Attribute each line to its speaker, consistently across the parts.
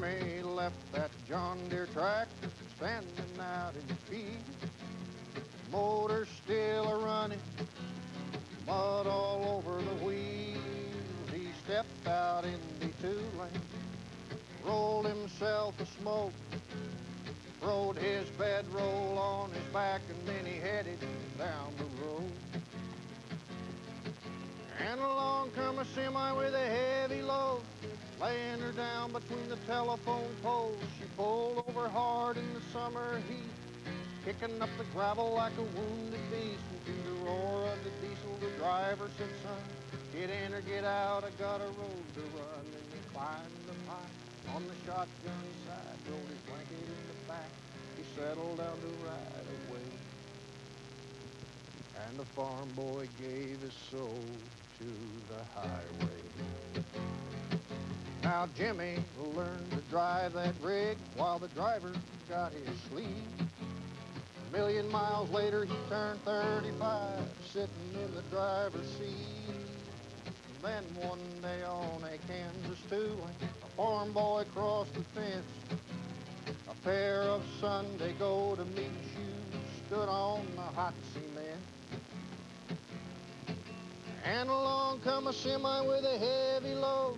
Speaker 1: Jimmy left that John Deere tractor standing out in the field. Motor still a-running, mud all over the wheels. He stepped out in the two-lane, rolled himself a smoke, rode his bedroll on his back, and then he headed down the road. And along come a semi with a heavy load, laying her down between the telephone poles. She pulled over hard in the summer heat, kicking up the gravel like a wounded beast. And to the roar of the diesel, the driver said, son, get in or get out, I got a road to run. And he climbed the pipe on the shotgun side, rolled his blanket in the back. He settled down to ride away. And the farm boy gave his soul to the highway. Now Jimmy learned to drive that rig while the driver got his sleeve. A million miles later he turned 35, sitting in the driver's seat. And then one day on a Kansas two-lane, a farm boy crossed the fence. A pair of Sunday go-to-meeting shoes stood on the hot cement. And along come a semi with a heavy load,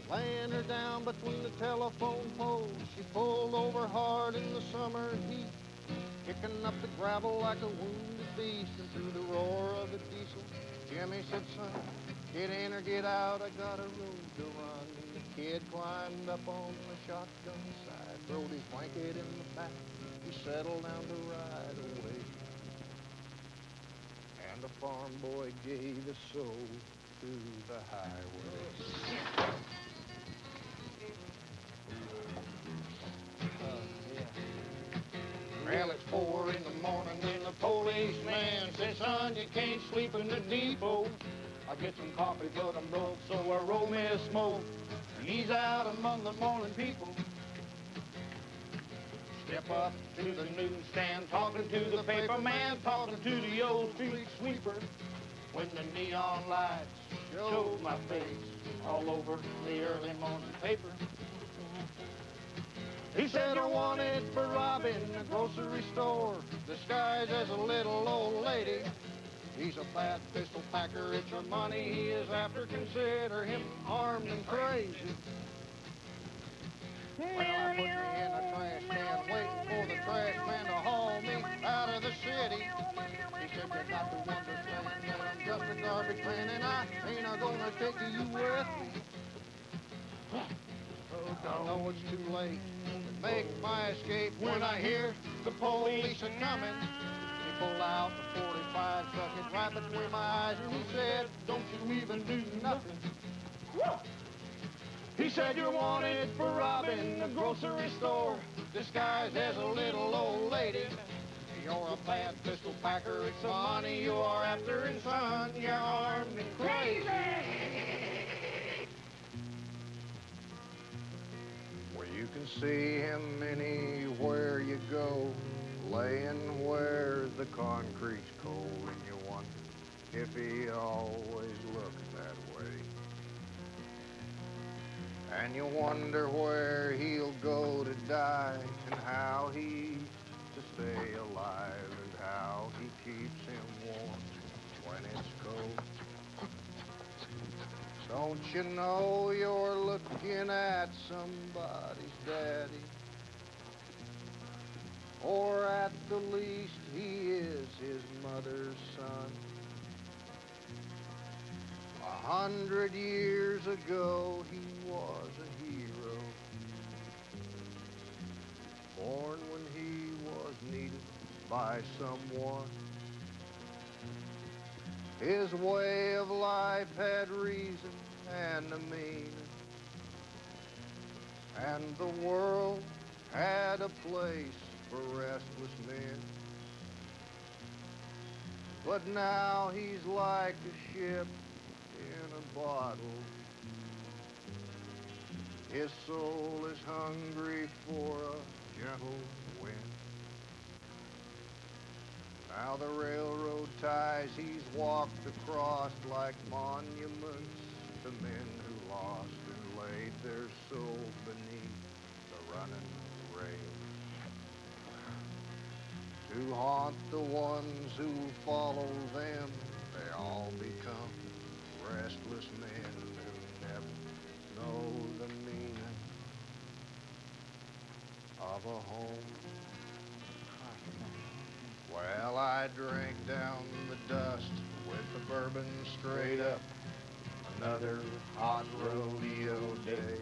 Speaker 1: laying her down between the telephone poles. She pulled over hard in the summer heat, kicking up the gravel like a wounded beast. And through the roar of the diesel, Jimmy said, son, get in or get out, I got a road to run. And the kid climbed up on the shotgun side, rolled his blanket in the back. He settled down to ride away. And the farm boy gave his soul to the highway. Well, it's 4 in the morning and the policeman says, son, you can't sleep in the depot. I get some coffee, but I'm broke, so I roll me a smoke. And he's out among the morning people. Step up to the newsstand, talking to the paper man, talking to the old street sweeper. When the neon lights showed my face all over the early morning paper. He said, you're wanted for robbing a grocery store, disguised as a little old lady. He's a bad pistol packer, it's your money he is after, consider him armed and crazy. Well, I put me in a trash can, waiting for the trash man to haul me out of the city. He said, you got to understand that I'm just a garbage man, and I ain't gonna take you with me. I know it's too late to make my escape when I hear the police are coming. He pulled out the 45, stuck it right between my eyes, and he said, don't you even do nothing. He said, you're wanted for robbing a grocery store, disguised as a little old lady. You're a bad pistol packer, it's the money you are after, and son, you're armed and crazy. Well, you can see him anywhere you go, laying where the concrete's cold, and you wonder if he always looked that way. And you wonder where he'll go to die, and how he to stay alive, and how he keeps him warm when it's cold. Don't you know you're looking at somebody's daddy? Or at the least he is his mother's son. 100 years ago he was a hero, born when he was needed by someone. His way of life had reason and a meaning, and the world had a place for restless men. But now he's like a ship in a bottle. His soul is hungry for a gentle wind. Now the railroad ties he's walked across like monuments to men who lost and laid their soul beneath haunt the ones who follow them. They all become restless men who never know the meaning of a home. Well, I drank down the dust with the bourbon straight up. Another hot rodeo day.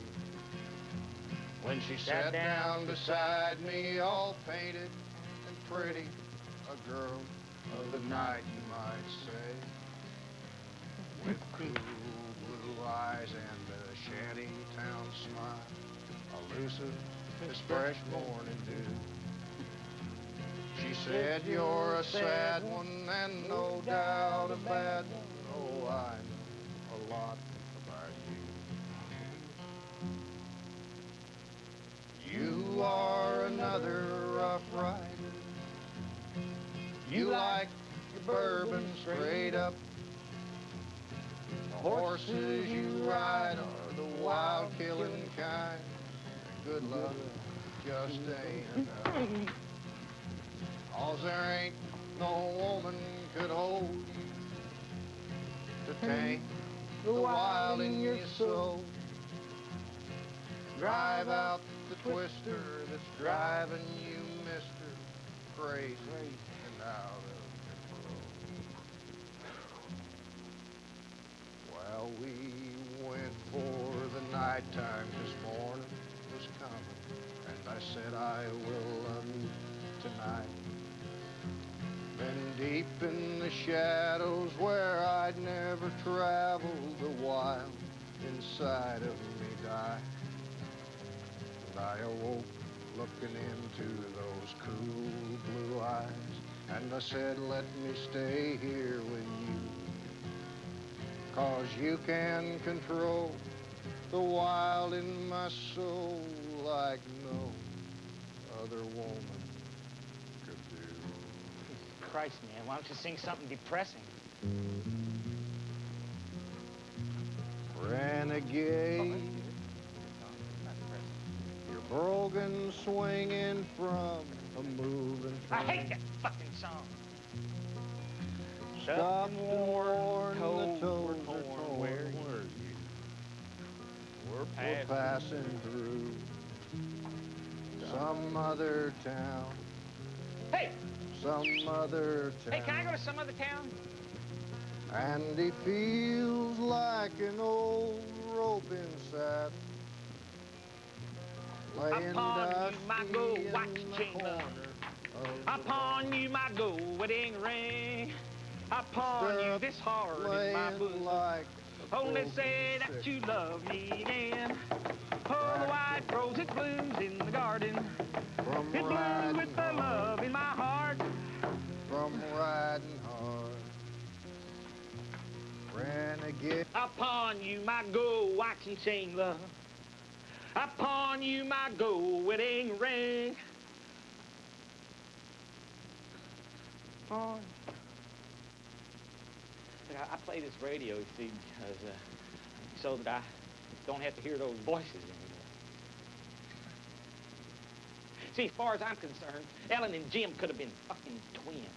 Speaker 1: When she sat down beside me, all painted and pretty, a girl of the night, you might say, with cool blue eyes and a shanty town smile, elusive as fresh morning dew. She said, you're a sad one and no doubt a bad one. Oh, I know a lot about you. You are another rough rider. You like your bourbon straight up. The horses you ride are the wild killing kind. And good luck just ain't enough. 'Cause there ain't no woman could hold you to tame the wild in your soul. Drive out the twister that's driving you, mister, crazy and out of control. Well, we went for the nighttime this morning was coming, and I said I will love you tonight. Then deep in the shadows where I'd never traveled, the wild inside of me died. And I awoke looking into those cool blue eyes, and I said, let me stay here with you, 'cause you can control the wild in my soul like no other woman could do.
Speaker 2: Christ, man, why don't you sing something depressing?
Speaker 1: Renegade, you're broken swinging from a moving train.
Speaker 2: I hate that fucking song.
Speaker 1: Stop and warn, the toes are torn.
Speaker 2: Where
Speaker 1: you? We're passing through some other town.
Speaker 2: Hey!
Speaker 1: Some other town.
Speaker 2: Hey, can I go to some other town?
Speaker 1: And he feels like an old rope inside, laying
Speaker 2: Upon you, my
Speaker 1: dusty
Speaker 2: gold
Speaker 1: in
Speaker 2: watch
Speaker 1: the
Speaker 2: chain.
Speaker 1: corner of the
Speaker 2: Upon you, my gold wedding ring. Upon you, this heart in my bosom.
Speaker 1: Like
Speaker 2: Only say that you love me then. Oh, the white rose, it blooms in the garden.
Speaker 1: from
Speaker 2: It blooms
Speaker 1: riding
Speaker 2: with the
Speaker 1: hard,
Speaker 2: love in my heart.
Speaker 1: from riding hard. Renegade.
Speaker 2: Upon you, my gold watch and chain, love. Upon you, my gold wedding ring. On. I play this radio, you see, because, so that I don't have to hear those voices anymore. See, as far as I'm concerned, Ellen and Jim could have been fucking twins.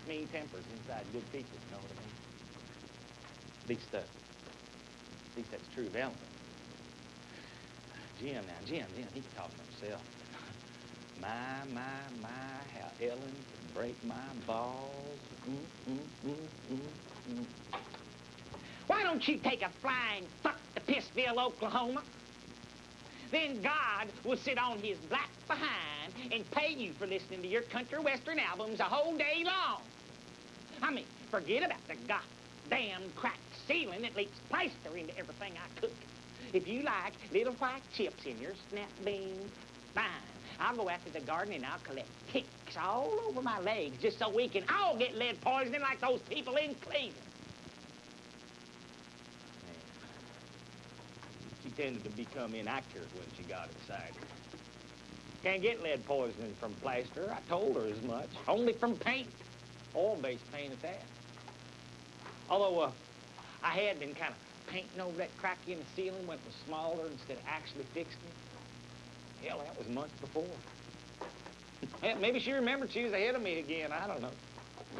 Speaker 2: Mean tempers inside good people, you know what I mean? At least that's true of Ellen. Jim, he can talk for himself. My, how Ellen can break my balls. Why don't you take a flying fuck to Pissville, Oklahoma? Then God will sit on his black behind and pay you for listening to your country western albums a whole day long. I mean, forget about the goddamn cracked ceiling that leaks plaster into everything I cook. If you like little white chips in your snap beans, fine. I'll go out to the garden and I'll collect ticks all over my legs just so we can all get lead poisoning like those people in Cleveland. She tended to become inaccurate when she got excited. Can't get lead poisoning from plaster. I told her as much. Only from paint. Oil-based paint at that. Although I had been kind of painting over that crack in the ceiling when it was smaller instead of actually fixing it. Hell, that was months before. Hell, maybe she remembered she was ahead of me again. I don't know.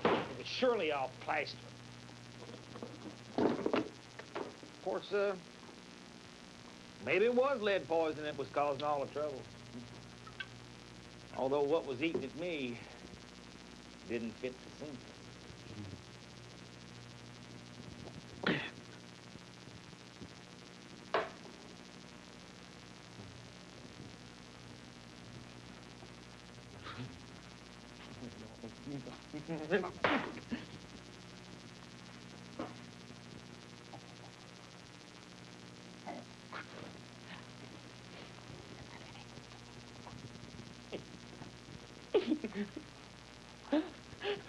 Speaker 2: It was surely off plaster. Of course, maybe it was lead poison that was causing all the trouble. Although what was eating at me didn't fit the scene.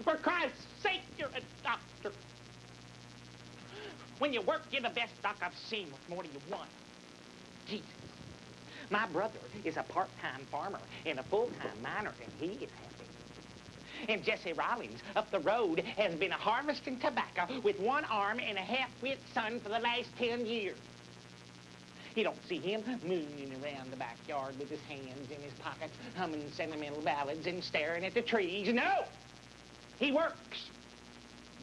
Speaker 2: For Christ's sake, you're a doctor. When you work, you're the best doc I've seen. What more do you want? Jesus. My brother is a part-time farmer and a full-time miner, and he is happy. And Jesse Rollins up the road has been harvesting tobacco with one arm and a half-wit son for the last 10 years. You don't see him mooning around the backyard with his hands in his pockets, humming sentimental ballads and staring at the trees. No! He works.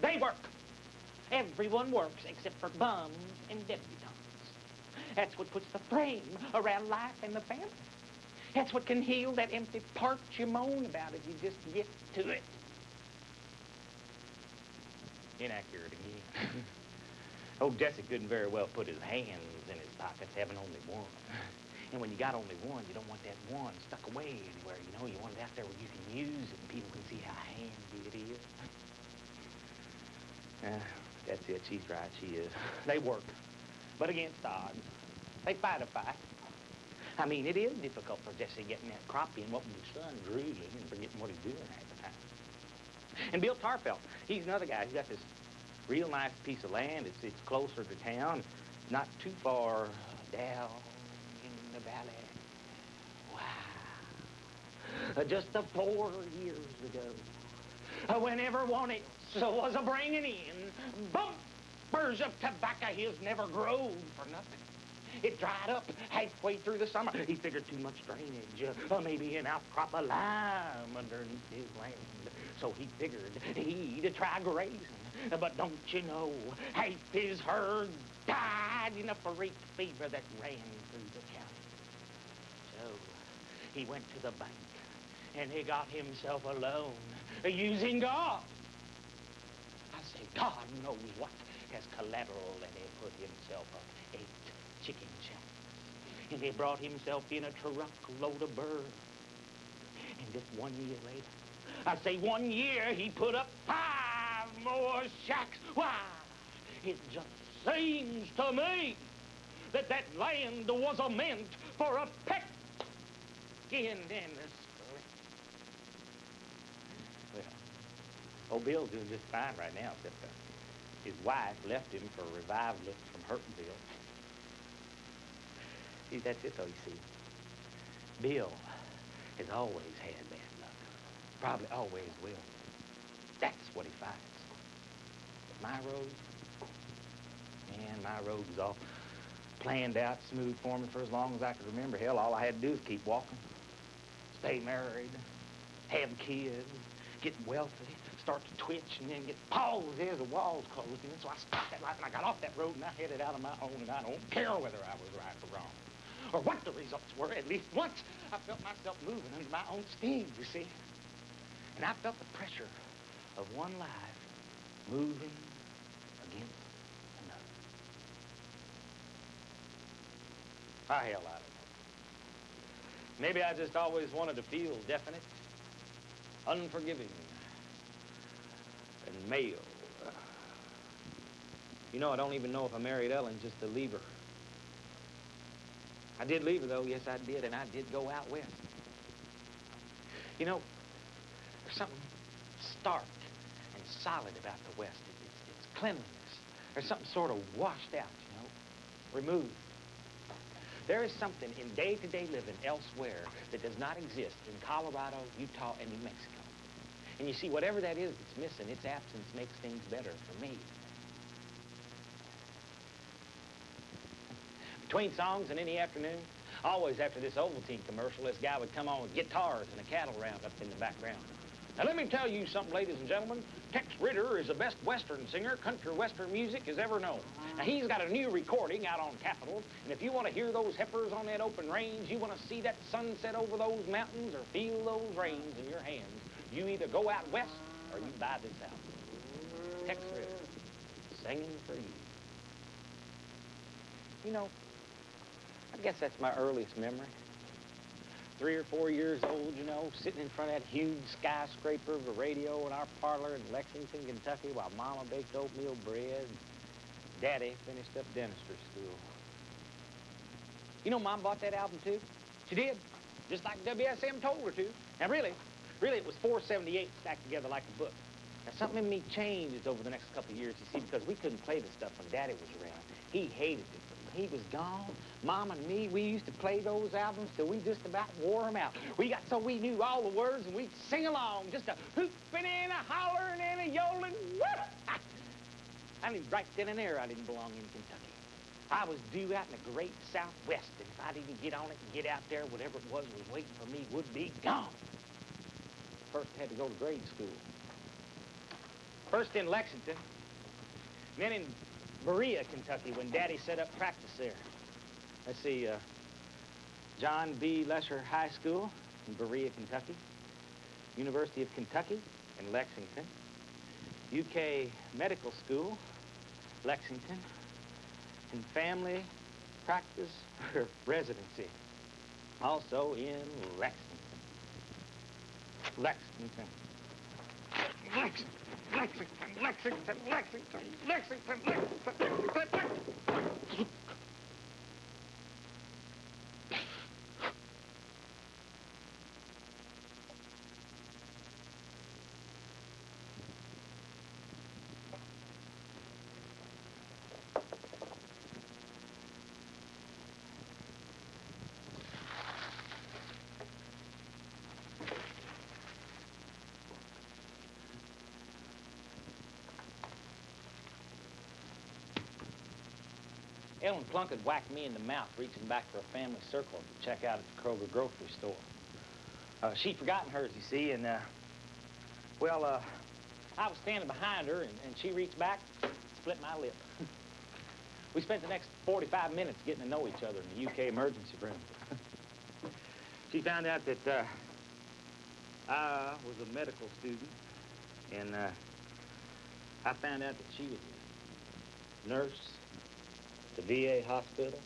Speaker 2: They work. Everyone works except for bums and debutantes. That's what puts the frame around life and the family. That's what can heal that empty part you moan about if you just get to it. Inaccurate again. Old Jesse couldn't very well put his hands in his pockets, having only one. And when you got only one, you don't want that one stuck away anywhere, you know. You want it out there where you can use it and people can see how handy it is. That's it. She's right. She is. They work, but against odds. They fight a fight. I mean, it is difficult for Jesse getting that crop in, what with his son drooling and forgetting what he's doing half the time. And Bill Tarfelt, he's another guy. He's got this real nice piece of land. It's closer to town, not too far down in the valley. Wow. Just 4 years ago, whenever one else was a-bringing in bumpers of tobacco he's never growed for nothing. It dried up halfway through the summer. He figured too much drainage, maybe an outcrop of lime underneath his land. So he figured he'd try grazing. But don't you know, half his herd died in a freak fever that ran through the county. So he went to the bank and he got himself a loan using God. I say, God knows what as collateral, and he put himself up 8 chicken shacks. And he brought himself in a truckload of birds. And just 1 year later, I say 1 year, he put up 5 more shacks. Why, it just seems to me that that land was meant for a peck in this split. Well, old Bill's doing just fine right now, except his wife left him for a revivalist from Hurtonville. See, that's it, though, you see. Bill has always had bad luck. Probably always will. That's what he fights. But my road, man, my road was all planned out, smooth for me for as long as I could remember. Hell, all I had to do was keep walking, stay married, have kids, get wealthy, start to twitch, and then get palsy as the walls closed in. So I stopped that life, and I got off that road, and I headed out on my own, and I don't care whether I was right or wrong, or what the results were. At least once I felt myself moving under my own steam, you see. And I felt the pressure of one life moving against another. Hell, I don't know. Maybe I just always wanted to feel definite, unforgiving, and male. You know, I don't even know if I married Ellen just to leave her. I did leave her, though. Yes, I did, and I did go out west. You know, there's something stark and solid about the West. It's cleanliness. There's something sort of washed out, you know, removed. There is something in day-to-day living elsewhere that does not exist in Colorado, Utah, and New Mexico. And you see, whatever that is that's missing, its absence makes things better for me. Between songs and in the afternoon, Always after this Ovaltine commercial, this guy would come on with guitars and a cattle roundup in the background. Now, let me tell you something, ladies and gentlemen. Tex Ritter is the best Western singer country Western music has ever known. Now, he's got a new recording out on Capitol, and if you want to hear those heifers on that open range, you want to see that sunset over those mountains or feel those reins in your hands, you either go out west or you buy this album. Tex Ritter, singing for you. You know, I guess that's my earliest memory. 3 or 4 years old, you know, sitting in front of that huge skyscraper of a radio in our parlor in Lexington, Kentucky, while Mama baked oatmeal bread and Daddy finished up dentistry school. You know, Mom bought that album, too. She did, just like WSM told her to. Now, really, it was 478 stacked together like a book. Now, something in me changed over the next couple of years, you see, because we couldn't play this stuff when Daddy was around. He hated it. He was gone. Mom and me, we used to play those albums till we just about wore them out. We got so we knew all the words and we'd sing along, just a hooping and a hollering and a yodeling. I knew right then and there I didn't belong in Kentucky. I was due out in the great Southwest, and if I didn't get on it and get out there, whatever it was waiting for me would be gone. First I had to go to grade school. First in Lexington, then in Berea, Kentucky, when Daddy set up practice there. Let's see, John B. Lesher High School in Berea, Kentucky. University of Kentucky in Lexington. UK Medical School, Lexington. And family practice residency, also in Lexington. Lexington. Lexington. Lexington, Lexington, Lexington, Lexington, Lexington, Lexington. Ellen Plunkett whacked me in the mouth reaching back for a family circle to check out at the Kroger grocery store. She'd forgotten hers, you see, and, I was standing behind her, and she reached back, split my lip. We spent the next 45 minutes getting to know each other in the UK emergency room. She found out that, I was a medical student, and, I found out that she was a nurse. The VA hospital.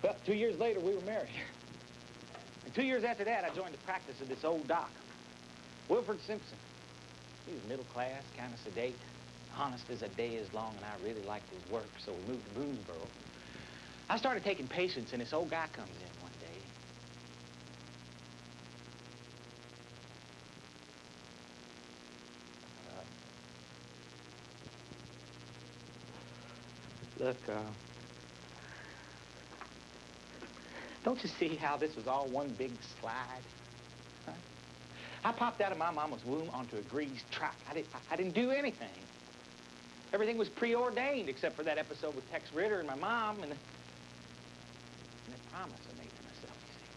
Speaker 2: Well, 2 years later, we were married. And 2 years after that, I joined the practice of this old doc, Wilford Simpson. He was middle class, kind of sedate, honest as a day is long, and I really liked his work, so we moved to Boonesboro. I started taking patients, and this old guy comes in one day. Look, don't you see how this was all one big slide? Huh? I popped out of my mama's womb onto a greased track. I didn't do anything. Everything was preordained except for that episode with Tex Ritter and my mom and the promise I made to myself, you see.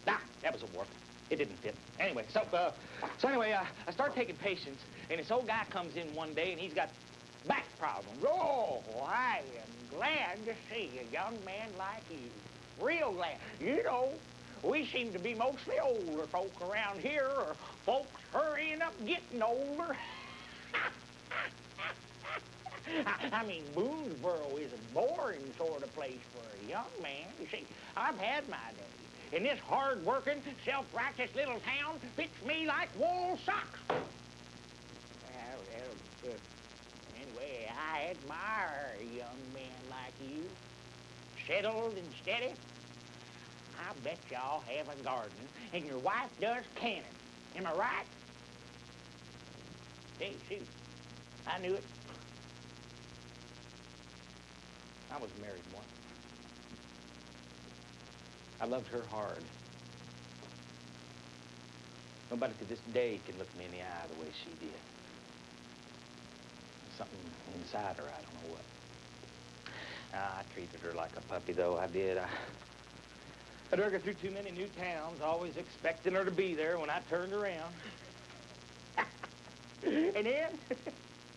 Speaker 2: Nah, that was a warp. It didn't fit. Anyway, I started taking patients, and this old guy comes in one day, and he's got back problems. Oh, I am glad to see a young man like you. Real glad. You know, we seem to be mostly older folk around here, or folks hurrying up getting older. I mean, Boonesboro is a boring sort of place for a young man. You see, I've had my day. And this hard-working, self-righteous little town fits me like wool socks. Well, good. Anyway, I admire a young man like you. Settled and steady. I bet y'all have a garden, and your wife does canning. Am I right? Hey, shoot. I knew it. I was married once. I loved her hard. Nobody to this day can look me in the eye the way she did. Something inside her, I don't know what. I treated her like a puppy, though. I did. I drug her through too many new towns, always expecting her to be there when I turned around. and then,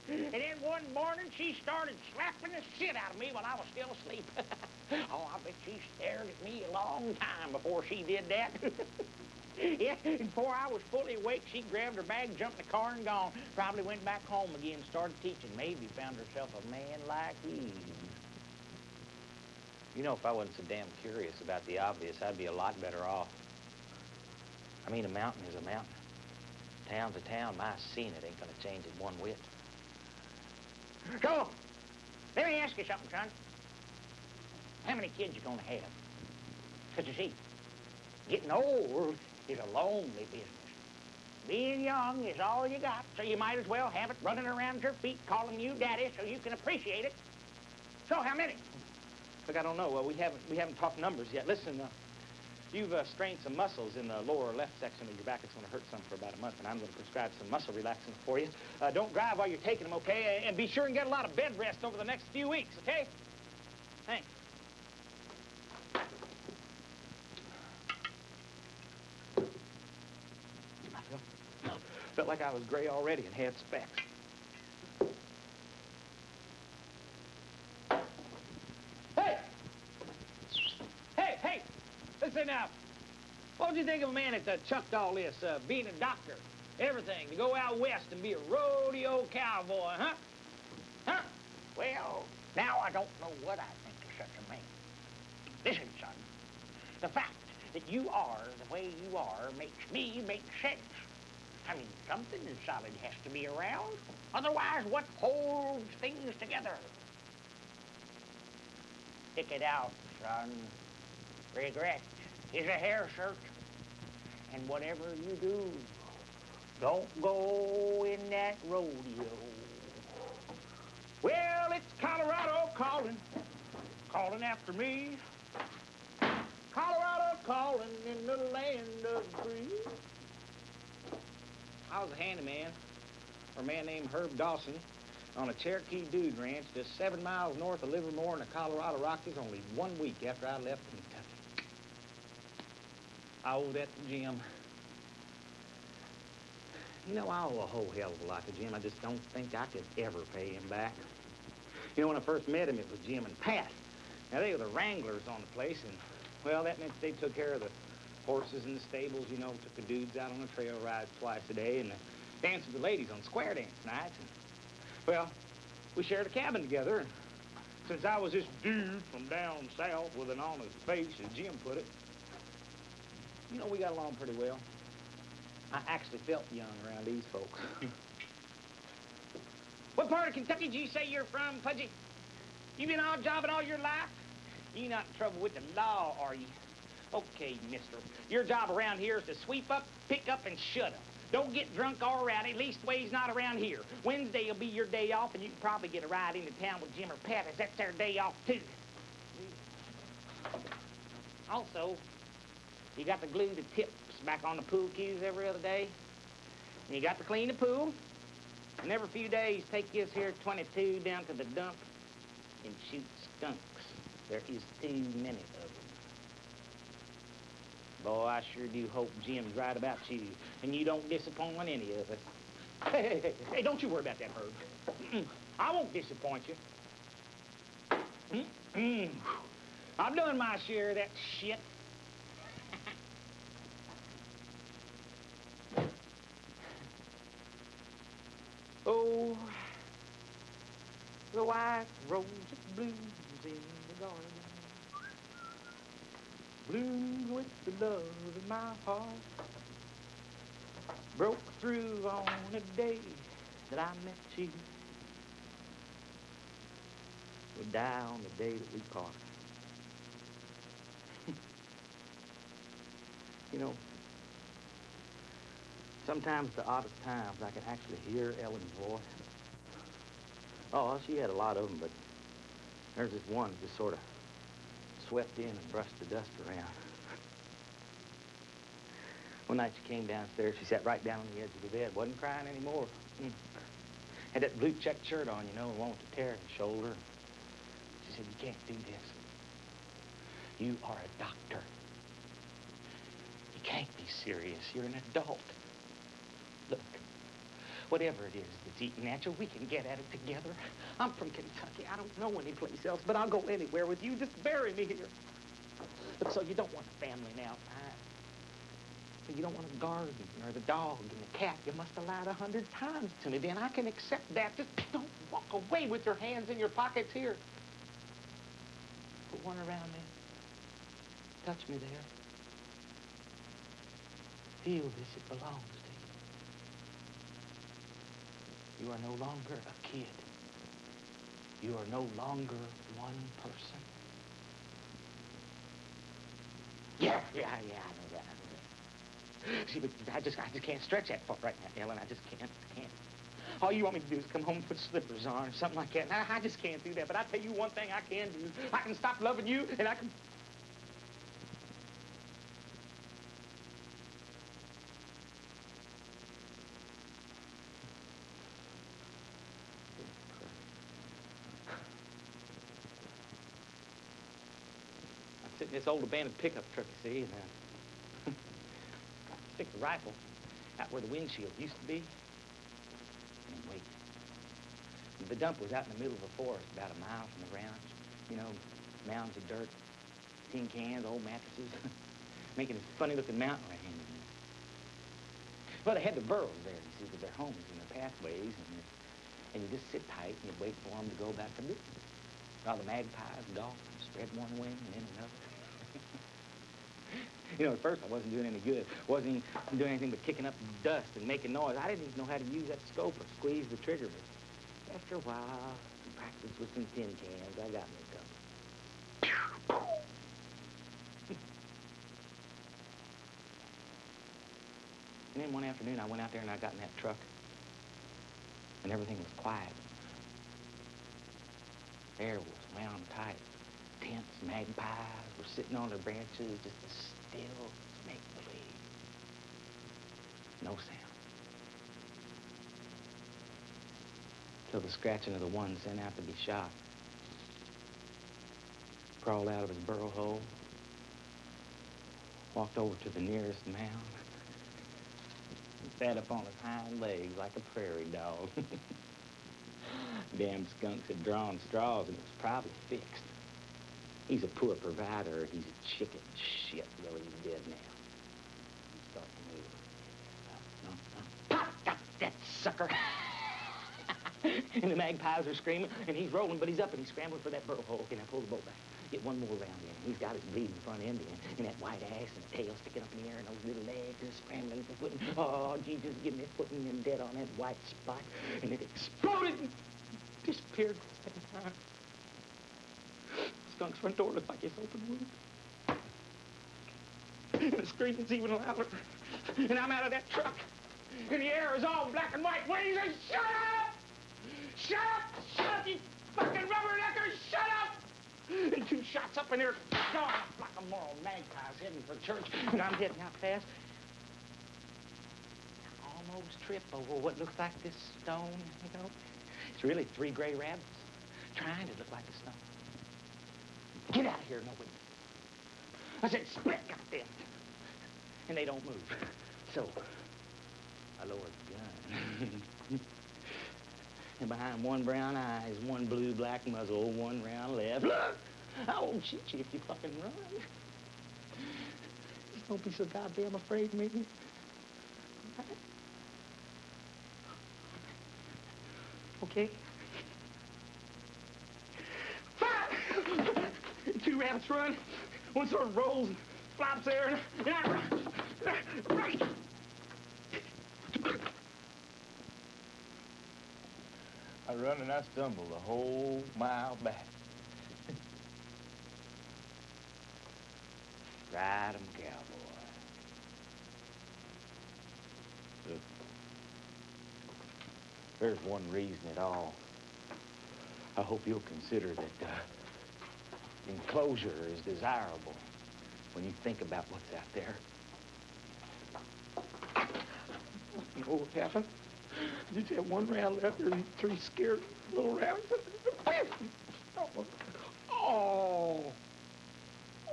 Speaker 2: and then one morning, she started slapping the shit out of me while I was still asleep. Oh, I bet she stared at me a long time before she did that. Yeah, before I was fully awake, she grabbed her bag, jumped in the car, and gone. Probably went back home again, started teaching. Maybe found herself a man like you. You know, if I wasn't so damn curious about the obvious, I'd be a lot better off. I mean, a mountain is a mountain. Town's a town. My seeing it ain't gonna change it one whit. So, let me ask you something, son. How many kids you gonna have? Because you see, getting old is a lonely business. Being young is all you got, so you might as well have it running around your feet calling you daddy so you can appreciate it. So how many? Look, I don't know. We haven't talked numbers yet. Listen, you've strained some muscles in the lower left section of your back. It's going to hurt some for about a month, and I'm going to prescribe some muscle relaxants for you. Don't drive while you're taking them, okay? And be sure and get a lot of bed rest over the next few weeks, okay? Thanks. I felt like I was gray already and had specs. Hey! Listen now. What would you think of a man that chucked all this, being a doctor, everything, to go out west and be a rodeo cowboy, huh? Huh? Well, now I don't know what I think of such a man. Listen, son, the fact that you are the way you are makes me make sense. I mean, something solid has to be around. Otherwise, what holds things together? Stick it out, son. Regret is a hair shirt. And whatever you do, don't go in that rodeo. Well, it's Colorado calling after me. Colorado calling in the land of the free. I was a handyman for a man named Herb Dawson on a Cherokee dude ranch just 7 miles north of Livermore in the Colorado Rockies only 1 week after I left Kentucky. I owe that to Jim. You know, I owe a whole hell of a lot to Jim. I just don't think I could ever pay him back. You know, when I first met him, it was Jim and Pat. Now, they were the wranglers on the place, and, well, that meant they took care of the horses in the stables, you know, took the dudes out on the trail rides twice a day, and danced with the ladies on square dance nights. And, well, we shared a cabin together, and since I was this dude from down south with an honest face, as Jim put it, you know, we got along pretty well. I actually felt young around these folks. What part of Kentucky did you say you're from, Pudgy? You been odd jobbing all your life? You not in trouble with the law, are you? Okay, mister. Your job around here is to sweep up, pick up, and shut up. Don't get drunk or rowdy, leastways not around here. Wednesday will be your day off, and you can probably get a ride into town with Jim or Pat, as that's their day off, too. Also, you got to glue the tips back on the pool cues every other day. And you got to clean the pool. And every few days, take this here 22 down to the dump and shoot skunks. There is too many of them. Boy, I sure do hope Jim's right about you, and you don't disappoint any of us. Hey, don't you worry about that, Herb. I won't disappoint you. I've done my share of that shit. Oh, the white rose blooms in the garden, blooms with the love in my heart, broke through on the day that I met you, would die on the day that we part. You know, sometimes the oddest times I can actually hear Ellen's voice. Oh, she had a lot of them, but there's this one that just sort of swept in and brushed the dust around. One night she came downstairs, she sat right down on the edge of the bed, wasn't crying anymore. Had that blue checked shirt on, you know, and wanted to tear at the shoulder. She She said, you can't do this. You are a doctor. You can't be serious. You're an adult. Look, whatever it is that's eating at you, we can get at it together. I'm from Kentucky. I don't know any place else, but I'll go anywhere with you. Just bury me here. Look, so you don't want a family now, fine. But you don't want a garden or the dog and the cat. You must have lied 100 times to me. Then I can accept that. Just don't walk away with your hands in your pockets here. Put one around me. Touch me there. Feel this, it belongs to you. You are no longer a kid. You are no longer one person. Yeah, I know that. See, but I just can't stretch that far right now, Ellen. I just can't. All you want me to do is come home and put slippers on or something like that. And I just can't do that. But I tell you one thing I can do. I can stop loving you, and I can... I'm sitting in this old abandoned pickup truck, you see, and stick the rifle out where the windshield used to be, and wait. The dump was out in the middle of a forest, about a mile from the ranch. You know, mounds of dirt, tin cans, old mattresses, making this funny-looking mountain range. Well, they had the burros there, you see, with their homes and their pathways, and you just sit tight and you wait for them to go back to business. While the magpies golf, spread one wing and then another. You know, at first I wasn't doing any good. Wasn't even doing anything but kicking up dust and making noise. I didn't even know how to use that scope or squeeze the trigger. But after a while, practice with some tin cans, I got me a couple. And then one afternoon, I went out there and I got in that truck. And everything was quiet. Air was wound tight. Tents, magpies were sitting on their branches, just as still as make-believe. No sound. Till the scratching of the one sent out to be shot crawled out of his burrow hole, walked over to the nearest mound, and sat up on his hind legs like a prairie dog. Damn skunks had drawn straws and it was probably fixed. He's a poor provider. He's a chicken shit. Well, he's dead now. He's starting to move. Pop! Got that sucker! And the magpies are screaming, and he's rolling, but he's up, and he's scrambling for that burrow hole. Can I pull the boat back? Get one more round in. He's got his bleeding front end in, and that white ass and the tail sticking up in the air, and those little legs just scrambling for footing. Oh, Jesus, give me footing and dead on that white spot. And it exploded and disappeared at the same time. Skunk's front door looked like it's open wound. And the screaming's even louder. And I'm out of that truck. And the air is all black and white. What do you say? Shut up! Shut up! Shut up, you fucking rubbernecker! Shut up! And two shots up in there, gone like a moral magpies heading for church. And I'm heading out fast. I almost trip over what looks like this stone, you know. It's really 3 gray rabbits trying to look like a stone. Get out of here, no witness. I said, split, goddamn. And they don't move. So, I lowered the gun. And behind one brown eye is one blue-black muzzle, one round left. Look! I won't shoot you if you fucking run. Just don't be so goddamn afraid of me. Okay? Fire! 2 rabbits run. One sort of rolls and flops there, and I run. Right!
Speaker 3: I run and I stumble the whole mile back.
Speaker 2: Ride 'em, cowboy.
Speaker 3: Look, there's one reason at all. I hope you'll consider that enclosure is desirable when you think about what's out there.
Speaker 2: You know what happened? You just had 1 round left. There were 3 scared little rabbits.
Speaker 3: Oh,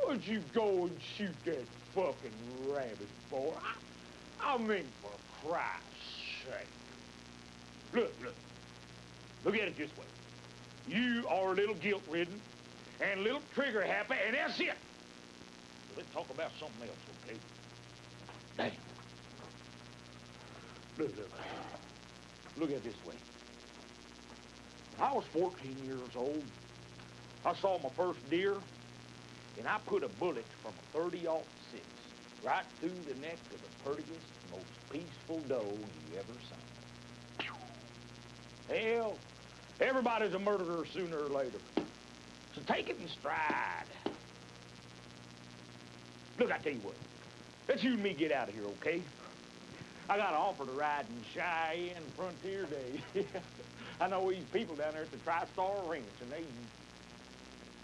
Speaker 3: would you go and shoot that fucking rabbit, boy? I mean, for Christ's sake. Look. Look at it this way. You are a little guilt-ridden and a little trigger-happy, and that's it. So let's talk about something else, okay? Damn. Look at it this way. When I was 14 years old, I saw my first deer, and I put a bullet from a 30-06 right through the neck of the prettiest, most peaceful doe you ever seen. Hell, everybody's a murderer sooner or later. So take it in stride. Look, I tell you what. Let's you and me get out of here, okay? I got an offer to ride in Cheyenne Frontier Day. I know these people down there at the TriStar Ranch, and they...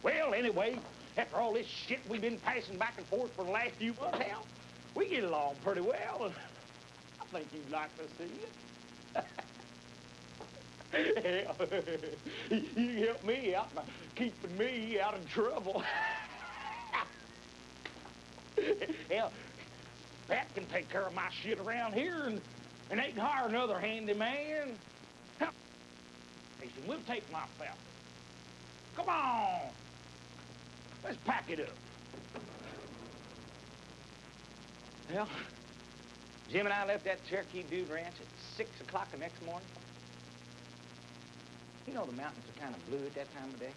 Speaker 3: Well, anyway, after all this shit we've been passing back and forth for the last few months, hell, we get along pretty well, and I think you'd like to see it. Hell, you can help me out by keeping me out of trouble. Hell, Pat can take care of my shit around here, and they can hire another handyman. Hell, we'll take my family. Come on. Let's pack it up. Well, Jim and I left that Cherokee Dude Ranch at 6 o'clock the next morning. You know the mountains are kind of blue at that time of day.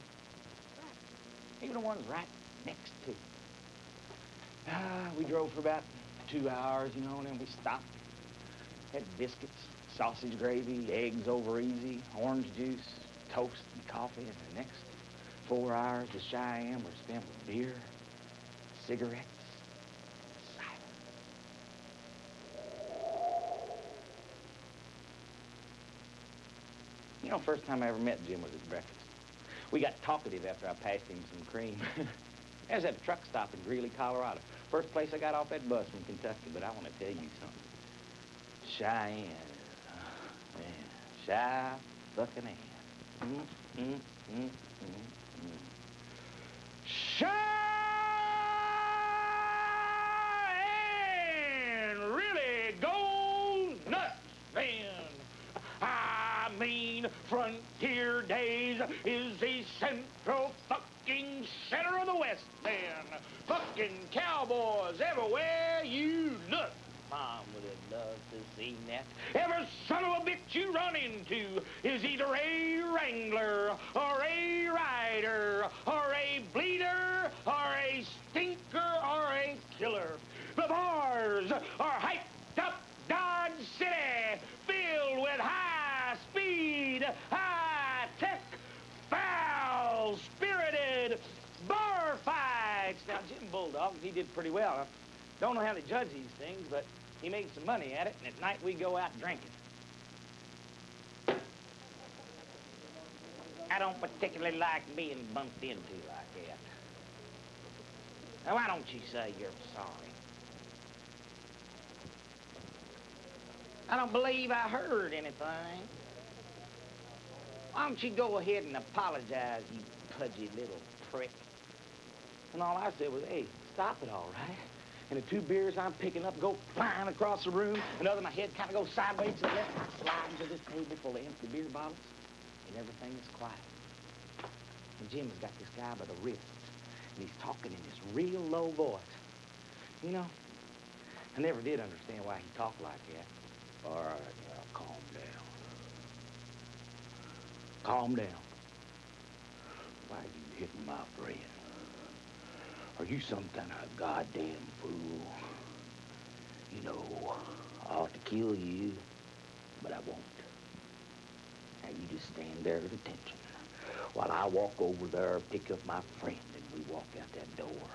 Speaker 3: Even the ones right next to it. We drove for about 2 hours, you know, and then we stopped. Had biscuits, sausage gravy, eggs over easy, orange juice, toast, and coffee. And the next 4 hours to Cheyenne were spent with beer, cigarettes, silence. You know, first time I ever met Jim was at breakfast. We got talkative after I passed him some cream. I was at a truck stop in Greeley, Colorado. First place I got off that bus from Kentucky, but I want to tell you something. Cheyenne is, man, shy fucking Ann. Cheyenne really goes nuts, man. I mean, Frontier Days is the central fucking center of the West, man. Fucking cowboys everywhere you look. Mom would have loved to see that. Every son of a bitch you run into is either a wrangler, or a rider, or a bleeder, or a stinker, or a killer. The bars are hyped up Dodge City, filled with high-speed, high-tech, foul-spirited bar fights. Now, Jim Bulldog, he did pretty well. I don't know how to judge these things, but he made some money at it, and at night we go out drinking. I don't particularly like being bumped into like that. Now, why don't you say you're sorry? I don't believe I heard anything. Why don't you go ahead and apologize, you pudgy little prick? And all I said was, hey, stop it, all right? And the 2 beers I'm picking up go flying across the room. Another, my head kind of goes sideways to the left. I slide into this table full of empty beer bottles, and everything is quiet. And Jim's got this guy by the wrist, and he's talking in this real low voice. You know, I never did understand why he talked like that. All right, now, calm down. Calm down. Why are you hitting my friend? Are you some kind of goddamn fool? You know, I ought to kill you, but I won't. Now, you just stand there at attention while I walk over there, pick up my friend, and we walk out that door.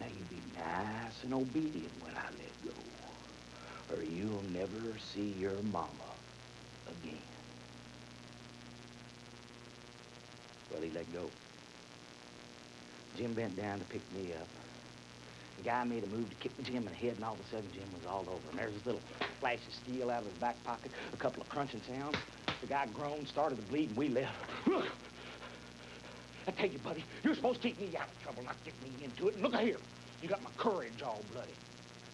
Speaker 3: Now, you be nice and obedient when I let go, or you'll never see your mama again. Well, he let go. Jim bent down to pick me up. The guy made a move to kick Jim in the head, and all of a sudden, Jim was all over him. There's this little flash of steel out of his back pocket, a couple of crunching sounds. The guy groaned, started to bleed, and we left. I tell you, buddy, you're supposed to keep me out of trouble, not get me into it. And look here, you got my courage all bloody.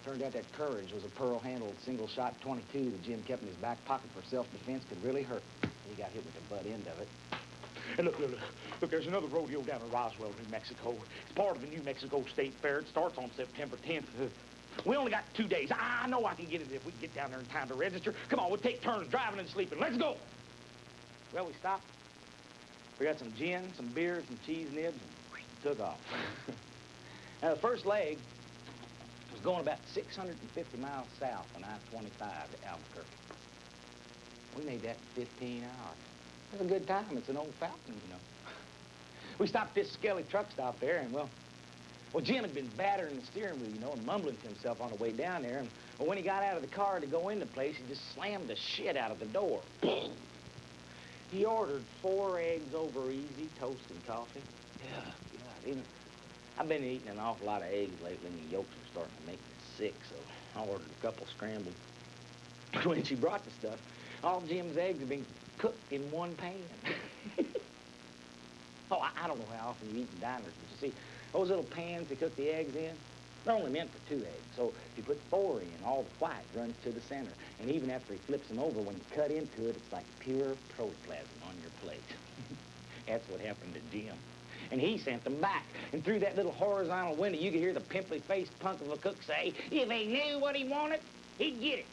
Speaker 4: Turned out that courage was a pearl-handled single-shot .22 that Jim kept in his back pocket for self-defense. Could really hurt. He got hit with the butt end of it.
Speaker 3: And look, there's another rodeo down in Roswell, New Mexico. It's part of the New Mexico State Fair. It starts on September 10th. We only got 2 days. I know I can get it if we can get down there in time to register. Come on, we'll take turns driving and sleeping. Let's go.
Speaker 4: Well, we stopped. We got some gin, some beer, some cheese nibs, and took off. Now, the first leg was going about 650 miles south on I-25 to Albuquerque. We made that in 15 hours. It was a good time. It's an old Falcon, you know. We stopped this skelly truck stop there, and, well, Jim had been battering the steering wheel, you know, and mumbling to himself on the way down there. And when he got out of the car to go in the place, he just slammed the shit out of the door. He ordered 4 eggs over easy, toast and coffee. Yeah, God, even I've been eating an awful lot of eggs lately, and the yolks are starting to make me sick, so I ordered a couple scrambled. When she brought the stuff, all Jim's eggs have been cooked in one pan. Oh, I don't know how often you eat in diners, but you see, those little pans they cook the eggs in, they're only meant for 2 eggs. So if you put 4 in, all the white runs to the center. And even after he flips them over, when you cut into it, it's like pure protoplasm on your plate. That's what happened to Jim. And he sent them back. And through that little horizontal window, you could hear the pimply-faced punk of a cook say, if he knew what he wanted, he'd get it.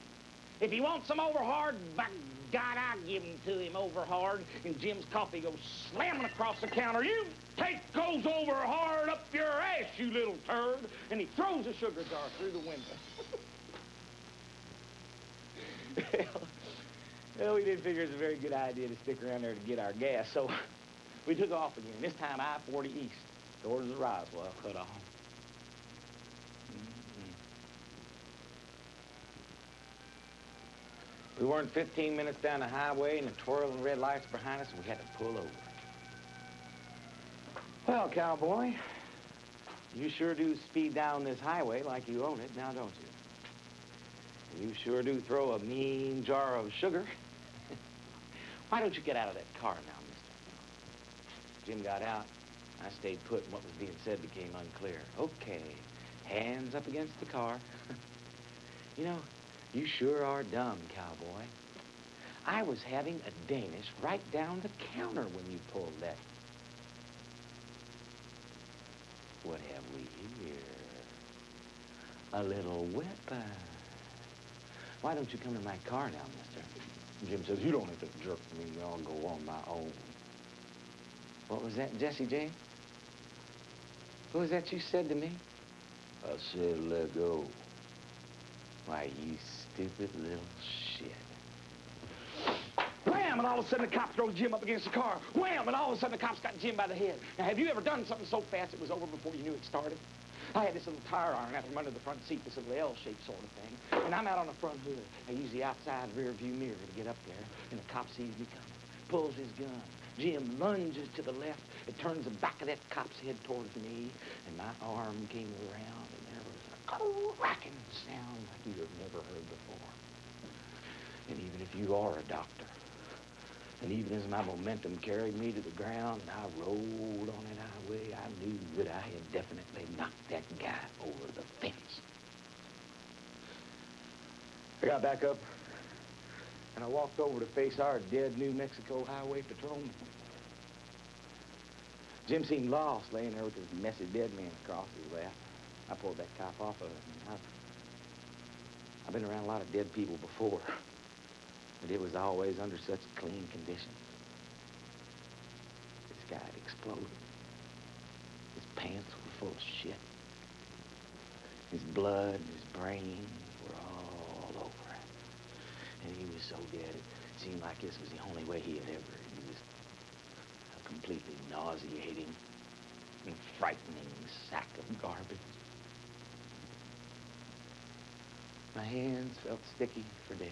Speaker 4: If he wants some over hard, by God, I'll give him to him over hard. And Jim's coffee goes slamming across the counter. You take those over hard up your ass, you little turd. And he throws a sugar jar through the window. Well, we didn't figure it was a very good idea to stick around there to get our gas, so we took off again. This time I-40 east, towards the Roswell cut off. We weren't 15 minutes down the highway and the twirling red lights behind us, and we had to pull over. Well, cowboy, you sure do speed down this highway like you own it, now don't you? You sure do throw a mean jar of sugar. Why don't you get out of that car now, mister? Jim got out. I stayed put, and what was being said became unclear. Okay, hands up against the car. You know, you sure are dumb, cowboy. I was having a Danish right down the counter when you pulled that. What have we here? A little weapon. Why don't you come to my car now, mister? Jim says, you don't have to jerk me. I'll go on my own. What was that, Jesse James? What was that you said to me? I said, let go. Why, you stupid little shit. Wham! And all of a sudden, the cop throws Jim up against the car. Wham! And all of a sudden, the cops got Jim by the head. Now, have you ever done something so fast it was over before you knew it started? I had this little tire iron out from under the front seat, this little L-shaped sort of thing. And I'm out on the front hood. I use the outside rear view mirror to get up there. And the cop sees me coming, pulls his gun. Jim lunges to the left. It turns the back of that cop's head towards me. And my arm came around, and there was a cracking sound like you have never heard before. And even if you are a doctor, and even as my momentum carried me to the ground and I rolled on that highway, I knew that I had definitely knocked that guy over the fence. I got back up, and I walked over to face our dead New Mexico highway patrolman. Jim seemed lost, laying there with his messy dead man across his lap. I pulled that cop off of him. I've been around a lot of dead people before, but it was always under such clean conditions. This guy had exploded. His pants were full of shit. His blood and his brains were all over him. And he was so dead, it seemed like this was the only way he had ever. He was a completely nauseating and frightening sack of garbage. My hands felt sticky for days.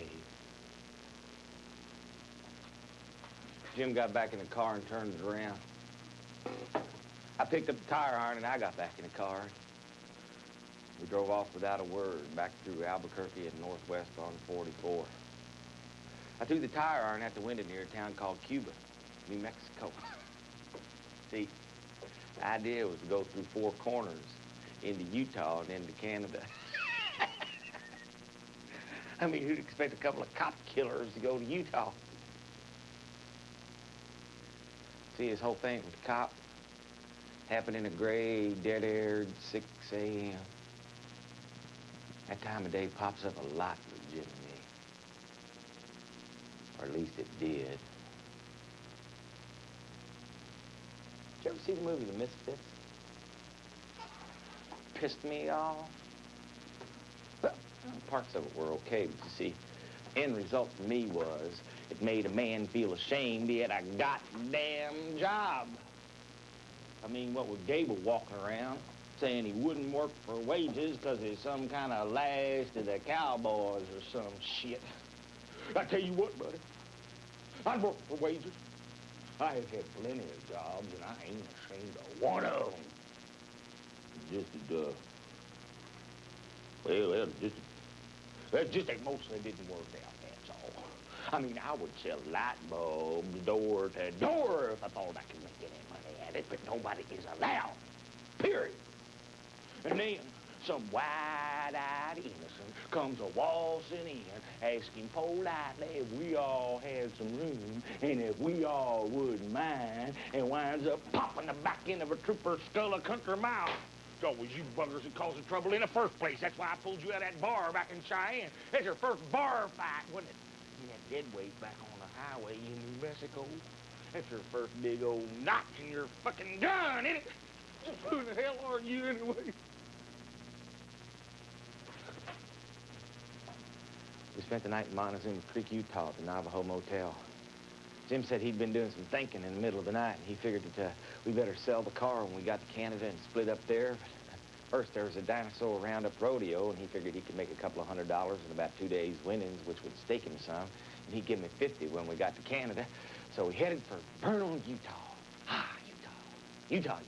Speaker 4: Jim got back in the car and turned it around. I picked up the tire iron and I got back in the car. We drove off without a word, back through Albuquerque and northwest on 44. I threw the tire iron out the window near a town called Cuba, New Mexico. See, The idea was to go through four corners into Utah and into Canada. I mean, who'd expect a couple of cop killers to go to Utah? See, his whole thing with the cop happened in a gray, dead-aired 6 a.m. That time of day pops up a lot with Jim and me. Or at least it did. Did you ever see the movie The Misfits? Pissed me off. Well, parts of it were okay, but you see, end result for me was it made a man feel ashamed he had a goddamn job. I mean, what with Gable walking around saying he wouldn't work for wages because he's some kind of lash to the cowboys or some shit. I tell you what, buddy, I'd work for wages. I have had plenty of jobs, and I ain't ashamed of one of them. Just that mostly didn't work out, that's all. I mean, I would sell light bulbs door to door if I thought I could make any money at it, but nobody is allowed, period. And then some wide-eyed innocent comes a-waltzing in, asking politely if we all had some room and if we all wouldn't mind, and winds up popping the back end of a trooper's skull a country mile. It's always you buggers that caused the trouble in the first place. That's why I pulled you out of that bar back in Cheyenne. That's your first bar fight, wasn't it? You had dead weight back on the highway in New Mexico. That's your first big old notch in your fucking gun, isn't it? Who the hell are you anyway? We spent the night in Montezuma Creek, Utah at the Navajo Motel. Jim said he'd been doing some thinking in the middle of the night, and he figured that we better sell the car when we got to Canada and split up there. But first, there was a dinosaur roundup rodeo, and he figured he could make a couple of $100 in about 2 days' winnings, which would stake him some. And he'd give me 50 when we got to Canada. So we headed for Vernal, Utah. Ah, Utah.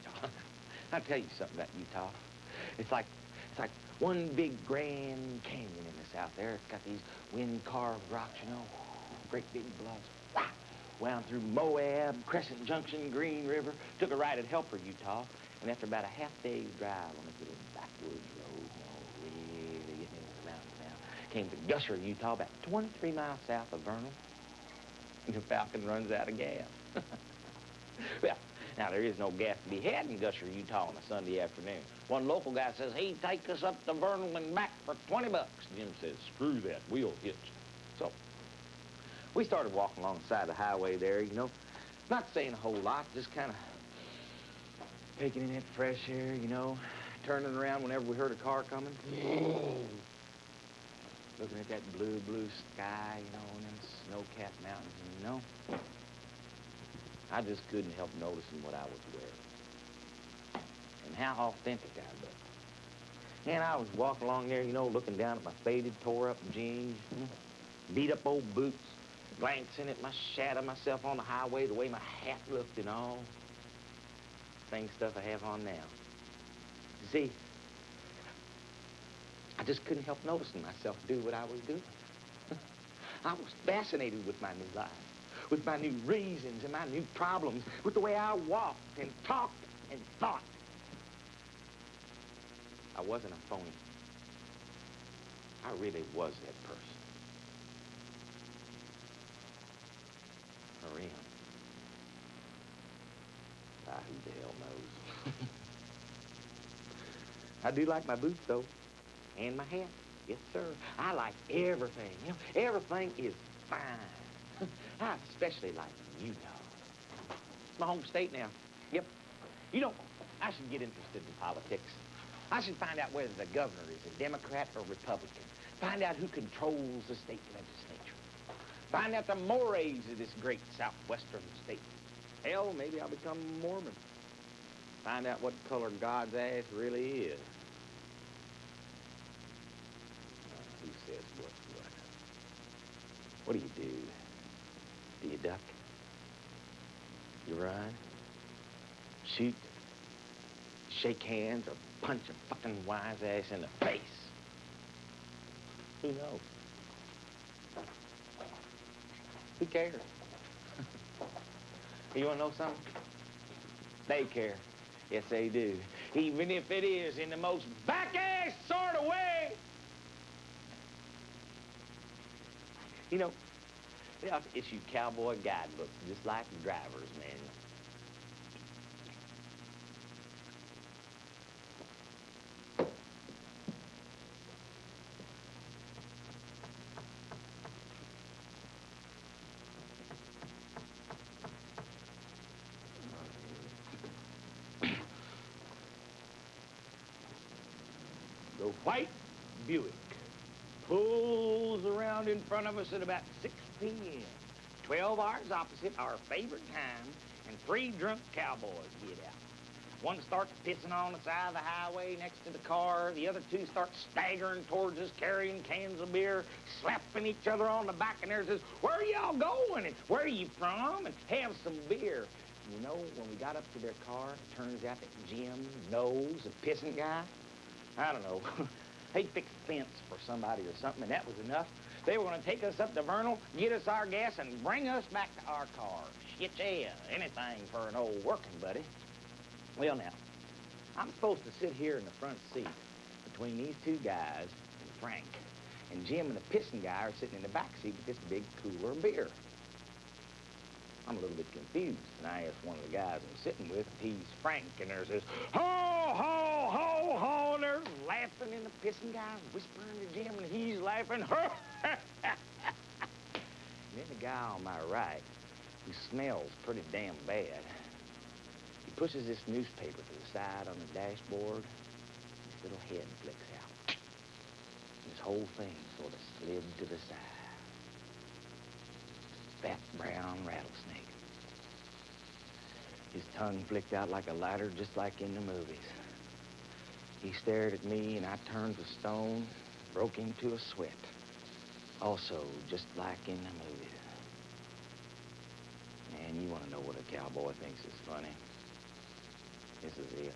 Speaker 4: I'll tell you something about Utah. It's like one big Grand Canyon in the south there. It's got these wind-carved rocks, you know, great big bluffs. Wow. Wound through Moab, Crescent Junction, Green River, took a ride at Helper, Utah, and after about a half-day's drive on this little backwoods road, you know, really getting into the mountains now, came to Gusher, Utah, about 23 miles south of Vernal, and the Falcon runs out of gas. Well, now, there is no gas to be had in Gusher, Utah on a Sunday afternoon. One local guy says, he'd take us up to Vernal and back for 20 bucks. Jim says, screw that, we'll hitch. So, we started walking along the side of the highway there, you know, not saying a whole lot, just kind of taking in that fresh air, you know, turning around whenever we heard a car coming. Looking at that blue sky, you know, and them snow-capped mountains, and, you know, I just couldn't help noticing what I was wearing and how authentic I looked. And I was walking along there, you know, looking down at my faded, tore-up jeans, beat-up old boots, glancing at my shadow myself on the highway, the way my hat looked and all. Same stuff I have on now. You see, I just couldn't help noticing myself do what I was doing. I was fascinated with my new life, with my new reasons and my new problems, with the way I walked and talked and thought. I wasn't a phony. I really was that person. For real. Who the hell knows? I do like my boots, though, and my hat. Yes, sir. I like everything. You know, everything is fine. I especially like Utah. It's my home state now. Yep. You know, I should get interested in politics. I should find out whether the governor is a Democrat or Republican. Find out who controls the state legislature. Find out the mores of this great southwestern state. Hell, maybe I'll become a Mormon. Find out what color God's ass really is. Who says what? What do you do? Do you duck? You run? Shoot? Shake hands or punch a fucking wise ass in the face? Who knows? Who cares? You want to know something? They care. Yes, they do. Even if it is in the most back-ass sort of way. You know, they ought to issue cowboy guidebooks just like the driver's manual. The white Buick pulls around in front of us at about 6 p.m. 12 hours opposite our favorite time, and 3 drunk cowboys get out. One starts pissing on the side of the highway next to the car. The other 2 start staggering towards us, carrying cans of beer, slapping each other on the back, and there says, "Where are y'all going? And where are you from? And have some beer." You know, when we got up to their car, it turns out that Jim knows the pissing guy. I don't know. They fixed a fence for somebody or something, and that was enough. They were going to take us up to Vernal, get us our gas, and bring us back to our car. Shit, yeah, anything for an old working buddy. Well, now, I'm supposed to sit here in the front seat between these 2 guys and Frank. And Jim and the pissing guy are sitting in the back seat with this big cooler of beer. I'm a little bit confused, and I asked one of the guys I'm sitting with if he's Frank, and there's this, "Ho, ho, ho, ho," and they're laughing, and the pissing guy's whispering to Jim, and he's laughing, "Ho." And then the guy on my right, who smells pretty damn bad, he pushes this newspaper to the side on the dashboard. His little head flicks out. And his whole thing sort of slid to the side. Fat brown rattlesnake. His tongue flicked out like a lighter, just like in the movies. He stared at me, and I turned to stone, broke into a sweat. Also, just like in the movies. Man, you want to know what a cowboy thinks is funny? This is it.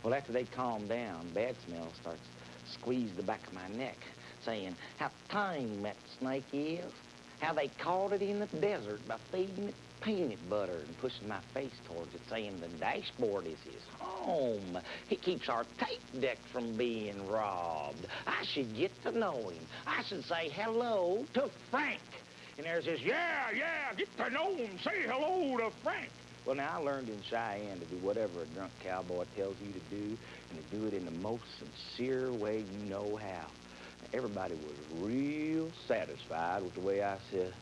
Speaker 4: Well, after they calm down, Bad Smell starts to squeeze the back of my neck, saying how tame that snake is, how they caught it in the desert by feeding it peanut butter and pushing my face towards it, saying the dashboard is his home. He keeps our tape deck from being robbed. I should get to know him. I should say hello to Frank. And there's this, "Yeah, get to know him. Say hello to Frank." Well, now, I learned in Cheyenne to do whatever a drunk cowboy tells you to do, and to do it in the most sincere way you know how. Everybody was real satisfied with the way I said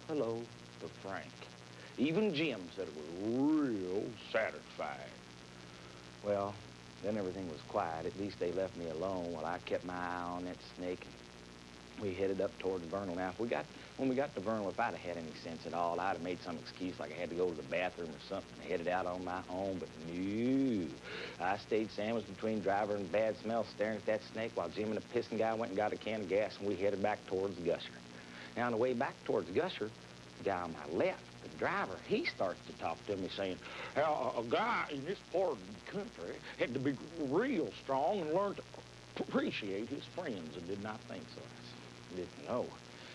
Speaker 4: hello to Frank. Even Jim said it was real satisfying. Well, then everything was quiet. At least they left me alone while I kept my eye on that snake. We headed up towards Vernal. Now, when we got to Vernal, if I'd have had any sense at all, I'd have made some excuse like I had to go to the bathroom or something and headed out on my own, but no. I stayed sandwiched between driver and Bad Smell, staring at that snake while Jim and the pissing guy went and got a can of gas, and we headed back towards Gusher. Now, on the way back towards Gusher, the guy on my left, the driver, he starts to talk to me saying how a guy in this part of the country had to be real strong and learn to appreciate his friends, and did not think so. I didn't know.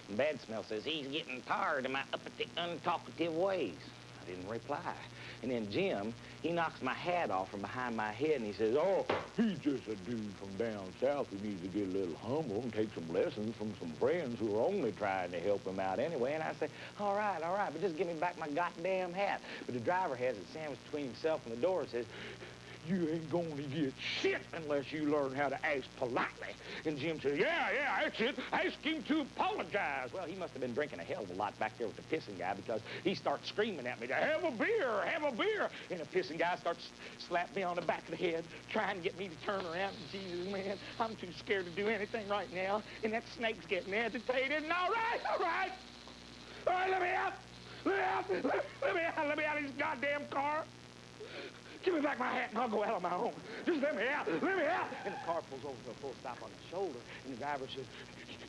Speaker 4: And Bad Smell says he's getting tired of my uppity, untalkative ways. I didn't reply. And then Jim, he knocks my hat off from behind my head, and he says, "Oh, he's just a dude from down south who needs to get a little humble and take some lessons from some friends who are only trying to help him out anyway." And I say, all right, but just give me back my goddamn hat." But the driver has it sandwiched between himself and the door and says, "You ain't going to get shit unless you learn how to ask politely." And Jim says, yeah, that's it. Ask him to apologize. Well, he must have been drinking a hell of a lot back there with the pissing guy, because he starts screaming at me to have a beer, have a beer. And the pissing guy starts slapping me on the back of the head, trying to get me to turn around. And Jesus, man, I'm too scared to do anything right now. And that snake's getting agitated. And all right, let me out. Let me out of this goddamn car. Give me back my hat and I'll go out on my own. Just let me out. And the car pulls over to a full stop on the shoulder, and the driver says,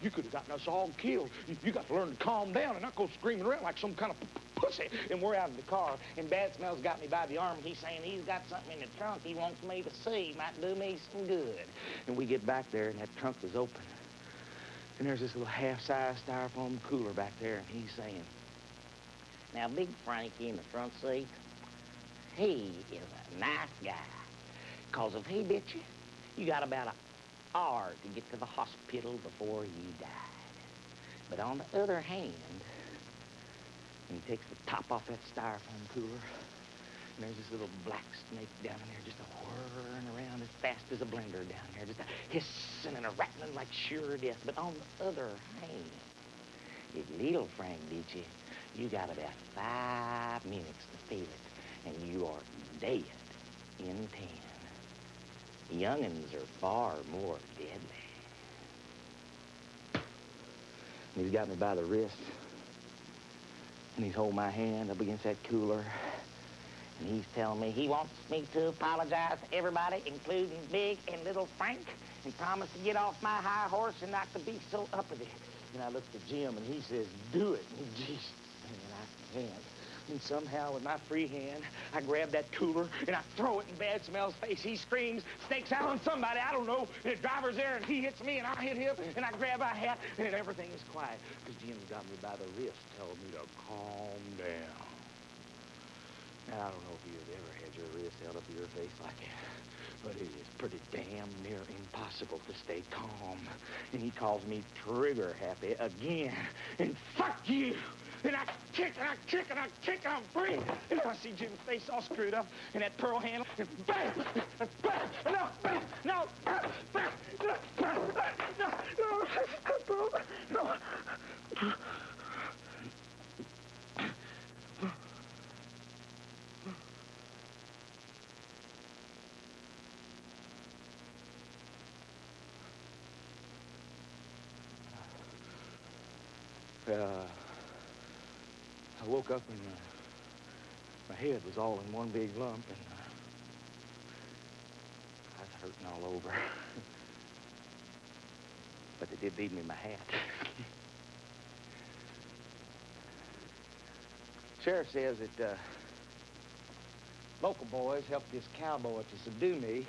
Speaker 4: "You could have gotten us all killed. You got to learn to calm down and not go screaming around like some kind of pussy." And we're out of the car, and Bad Smell's got me by the arm, and he's saying he's got something in the trunk he wants me to see. Might do me some good. And we get back there, and that trunk was open. And there's this little half-size styrofoam cooler back there, and he's saying, "Now, Big Frankie in the front seat,
Speaker 2: he is a nice guy. Because if he bit you, you got about an hour to get to the hospital before you died. But on the other hand, when he takes the top off that styrofoam cooler, and there's this little black snake down in there just whirring around as fast as a blender down there, just hissing and rattling like sure death. But on the other hand, if little Frank bit you, you got about 5 minutes to feel it, and you are dead in 10. Young'uns are far more deadly. And he's got me by the wrist, and he's holding my hand up against that cooler, and he's telling me he wants me to apologize to everybody, including Big and Little Frank, and promise to get off my high horse and not to be so uppity. And I looked at Jim, and he says, do it. And Jesus, man, I can't. And somehow, with my free hand, I grab that cooler, and I throw it in Bad Smell's face. He screams, snake's out on somebody, I don't know. And the driver's there, and he hits me, and I hit him, and I grab my hat, and everything is quiet. Because Jim's got me by the wrist, telling me to calm down. Now, I don't know if you've ever had your wrist held up to your face like that, but it is pretty damn near impossible to stay calm. And he calls me trigger happy again. And fuck you! And I kick, and I kick, and I kick, and I'm free. And I see Jim's face all screwed up, and that pearl handle, and bam! And bam! No, bam! No! Bam! Bam! No! No! No! No! I woke up and my head was all in one big lump, and I was hurting all over. But they did leave me my hat. Sheriff says that local boys helped this cowboy to subdue me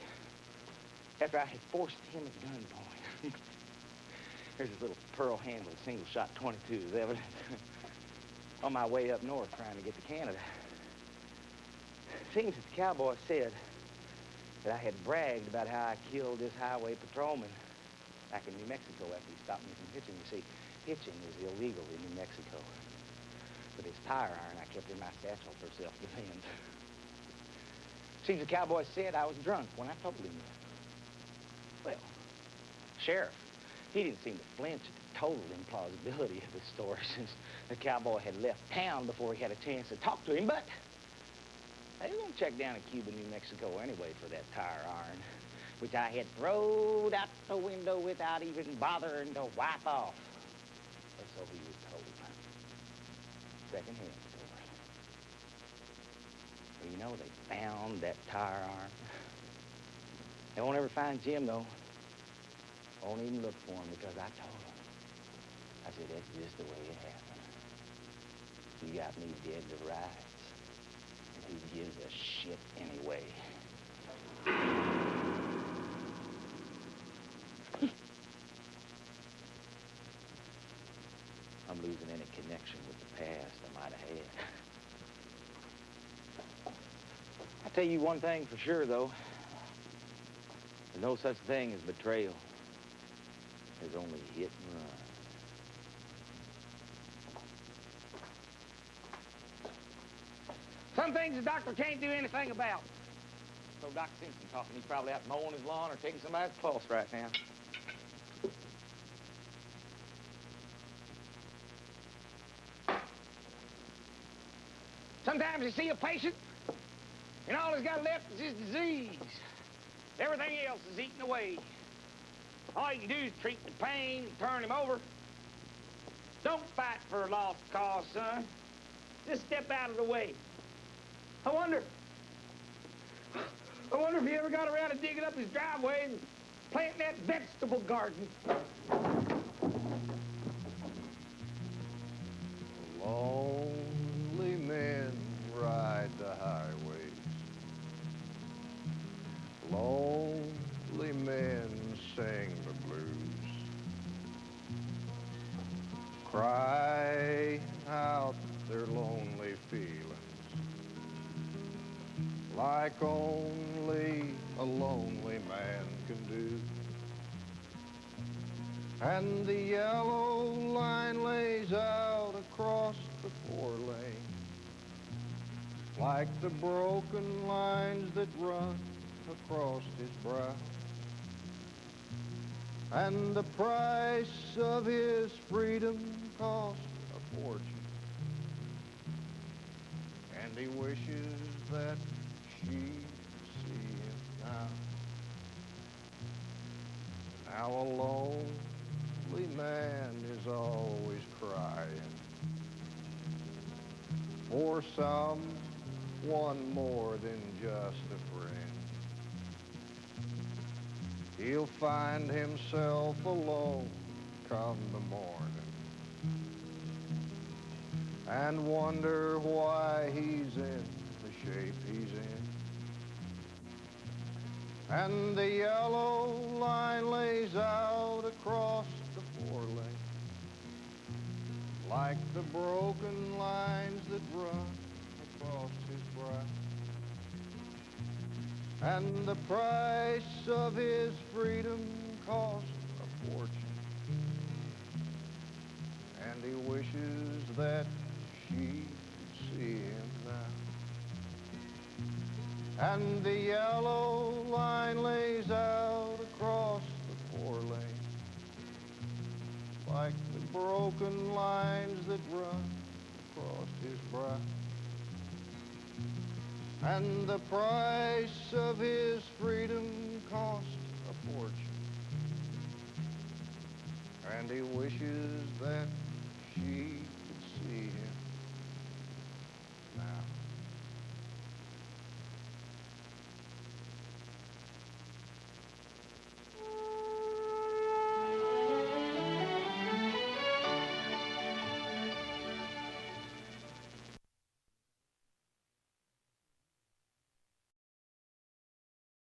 Speaker 2: after I had forced him at gunpoint. There's this little pearl-handled single-shot .22 as evidence. On my way up north trying to get to Canada. It seems that the cowboy said that I had bragged about how I killed this highway patrolman back in New Mexico after he stopped me from hitching. You see, hitching is illegal in New Mexico. But his tire iron I kept in my satchel for self-defense. Seems the cowboy said I was drunk when I told him that. Well, sheriff, he didn't seem to flinch at the total implausibility of the story since the cowboy had left town before he had a chance to talk to him. But they were going to check down in Cuba, New Mexico anyway for that tire iron, which I had thrown out the window without even bothering to wipe off. Or so he was told. Secondhand story. Well, you know, they found that tire iron. They won't ever find Jim, though. Won't even look for him because I told him. I said, that's just the way it happened. You got me dead to rights. And who gives a shit anyway? I'm losing any connection with the past I might have had. I'll tell you one thing for sure, though. There's no such thing as betrayal. There's only hit and run. Some things the doctor can't do anything about. So Doc Simpson talking. He's probably out mowing his lawn or taking somebody's pulse right now. Sometimes you see a patient, and all he's got left is his disease. Everything else is eaten away. All you can do is treat the pain and turn him over. Don't fight for a lost cause, son. Just step out of the way. I wonder if he ever got around to digging up his driveway and planting that vegetable garden.
Speaker 1: Lonely men ride the highways. Lonely men sing the blues. Cry out their lonely feelings like only a lonely man can do. And the yellow line lays out across the 4-lane, like the broken lines that run across his brow. And the price of his freedom cost a fortune, and he wishes that she'd see him now. Now a lonely man is always crying for someone more than just a friend. He'll find himself alone come the morning and wonder why he's in the shape he's in. And the yellow line lays out across the 4-lane, like the broken lines that run across his brow. And the price of his freedom cost a fortune, and he wishes that she could see him now. And the yellow line lays out across the 4-lane, like the broken lines that run across his brow. And the price of his freedom